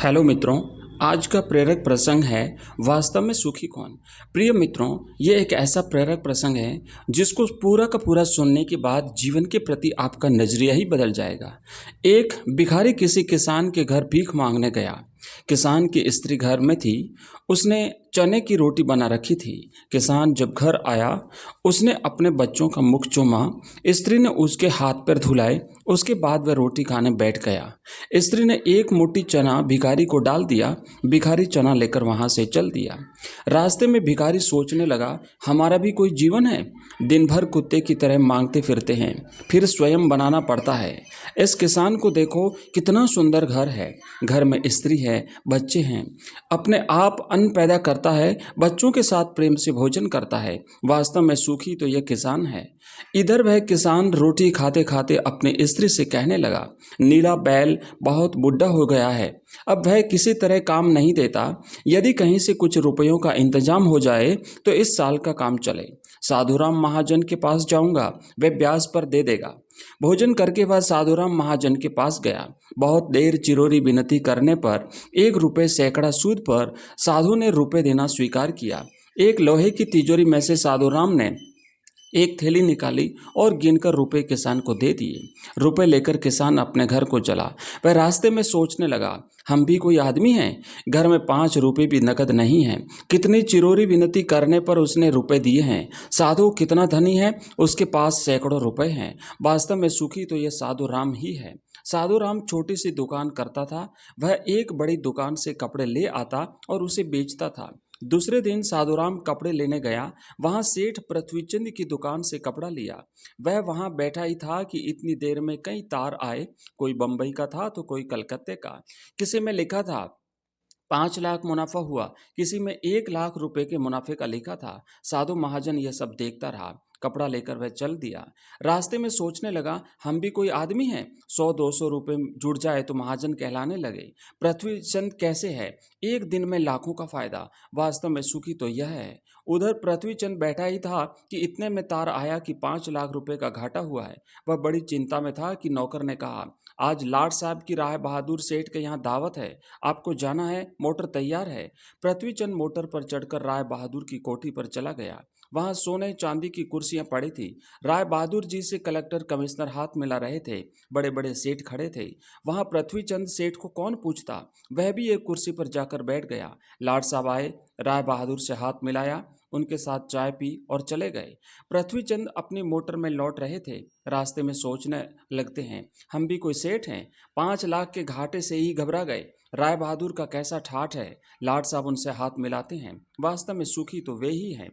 Hello मित्रों, आज का प्रेरक प्रसंग है वास्तव में सुखी कौन। प्रिय मित्रों, ये एक ऐसा प्रेरक प्रसंग है जिसको पूरा का पूरा सुनने के बाद जीवन के प्रति आपका नजरिया ही बदल जाएगा। एक भिखारी किसी किसान के घर भीख मांगने गया। किसान की स्त्री घर में थी, उसने चने की रोटी बना रखी थी। किसान जब घर आया, उसने अपने बच्चों का मुख चूमा। स्त्री ने उसके हाथ पैर धुलाए, उसके बाद वह रोटी खाने बैठ गया। स्त्री ने एक मुट्ठी चना भिखारी को डाल दिया। भिखारी चना लेकर वहां से चल दिया। रास्ते में भिखारी सोचने लगा, हमारा भी कोई जीवन है। दिन भर कुत्ते की तरह मांगते फिरते हैं, फिर स्वयं बनाना पड़ता है। इस किसान को देखो, कितना सुंदर घर है। घर में स्त्री है, बच्चे हैं। अपने आप अन्न पैदा करता है, बच्चों के साथ प्रेम से भोजन करता है। वास्तव में सुखी तो यह किसान है। इधर वह किसान रोटी खाते खाते अपनी स्त्री से कहने लगा, नीला बैल बहुत बुढ़ा हो गया है, अब वह किसी तरह काम नहीं देता। यदि कहीं से कुछ रुपयों का इंतजाम हो जाए तो इस साल का काम चले। साधुराम महाजन के पास जाऊंगा, वह ब्याज पर दे देगा। भोजन करके वह साधुराम महाजन के पास गया। बहुत देर चिरोरी विनती करने पर 1 रुपये सैकड़ा सूद पर साधु ने रुपए देना स्वीकार किया। एक लोहे की तिजोरी में से साधुराम ने एक थैली निकाली और गिनकर रुपए किसान को दे दिए। रुपए लेकर किसान अपने घर को चला। वह रास्ते में सोचने लगा, हम भी कोई आदमी हैं, घर में 5 रुपये भी नकद नहीं है। कितनी चिरोरी विनती करने पर उसने रुपए दिए हैं। साधु कितना धनी है, उसके पास सैकड़ों रुपए हैं। वास्तव में सुखी तो यह साधु राम ही है। साधु राम छोटी सी दुकान करता था। वह एक बड़ी दुकान से कपड़े ले आता और उसे बेचता था। दूसरे दिन साधुराम कपड़े लेने गया। वहां सेठ पृथ्वीचंद की दुकान से कपड़ा लिया। वह वहां बैठा ही था कि इतनी देर में कई तार आए। कोई बंबई का था तो कोई कलकत्ते का। किसी में लिखा था 5 लाख मुनाफा हुआ, किसी में 1 लाख रुपए के मुनाफे का लिखा था। साधु महाजन यह सब देखता रहा। कपड़ा लेकर वह चल दिया। रास्ते में सोचने लगा, हम भी कोई आदमी हैं, 100-200 रुपये जुड़ जाए तो महाजन कहलाने लगे। पृथ्वी चंद कैसे है, एक दिन में लाखों का फायदा। वास्तव में सुखी तो यह है। उधर पृथ्वी चंद बैठा ही था कि इतने में तार आया कि 5 लाख रुपए का घाटा हुआ है। वह बड़ी चिंता में था कि नौकर ने कहा, आज लाड साहब की राय बहादुर सेठ के यहाँ दावत है, आपको जाना है, मोटर तैयार है। पृथ्वीचंद मोटर पर चढ़कर राय बहादुर की कोठी पर चला गया। वहां सोने चांदी की कुर्सियां पड़ी थी। राय बहादुर जी से कलेक्टर कमिश्नर हाथ मिला रहे थे। बड़े बड़े सेठ खड़े थे। वहां पृथ्वीचंद सेठ को कौन पूछता, वह भी एक कुर्सी पर जाकर बैठ गया। लाड साहब आए, राय बहादुर से हाथ मिलाया, उनके साथ चाय पी और चले गए। पृथ्वीचंद अपनी मोटर में लौट रहे थे। रास्ते में सोचने लगते हैं, हम भी कोई सेठ हैं, 5 लाख के घाटे से ही घबरा गए। राय बहादुर का कैसा ठाठ है। लाड साहब उनसे हाथ मिलाते हैं। वास्तव में सुखी तो वे ही हैं।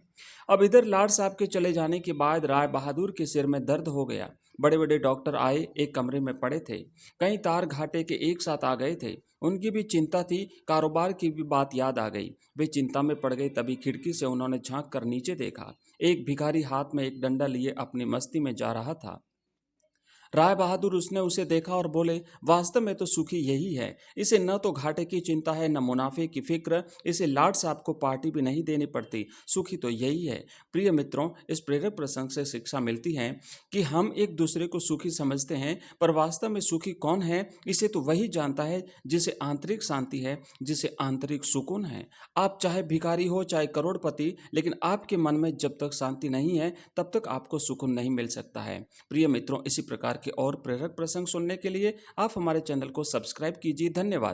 अब इधर लाड साहब के चले जाने के बाद राय बहादुर के सिर में दर्द हो गया। बड़े बड़े डॉक्टर आए, एक कमरे में पड़े थे। कई तार घाटे के एक साथ आ गए थे। उनकी भी चिंता थी, कारोबार की भी बात याद आ गई। वे चिंता में पड़ गए। तभी खिड़की से उन्होंने झांक कर नीचे देखा। एक भिखारी हाथ में एक डंडा लिए अपनी मस्ती में जा रहा था। राय बहादुर उसने उसे देखा और बोले, वास्तव में तो सुखी यही है। इसे न तो घाटे की चिंता है, न मुनाफे की फिक्र। इसे लाड साहब को पार्टी भी नहीं देनी पड़ती। सुखी तो यही है। प्रिय मित्रों, इस प्रेरक प्रसंग से शिक्षा मिलती है कि हम एक दूसरे को सुखी समझते हैं, पर वास्तव में सुखी कौन है, इसे तो वही जानता है जिसे आंतरिक शांति है, जिसे आंतरिक सुकून है। आप चाहे भिखारी हो, चाहे करोड़पति, लेकिन आपके मन में जब तक शांति नहीं है, तब तक आपको सुकून नहीं मिल सकता है। प्रिय मित्रों, इसी प्रकार के और प्रेरक प्रसंग सुनने के लिए आप हमारे चैनल को सब्सक्राइब कीजिए। धन्यवाद।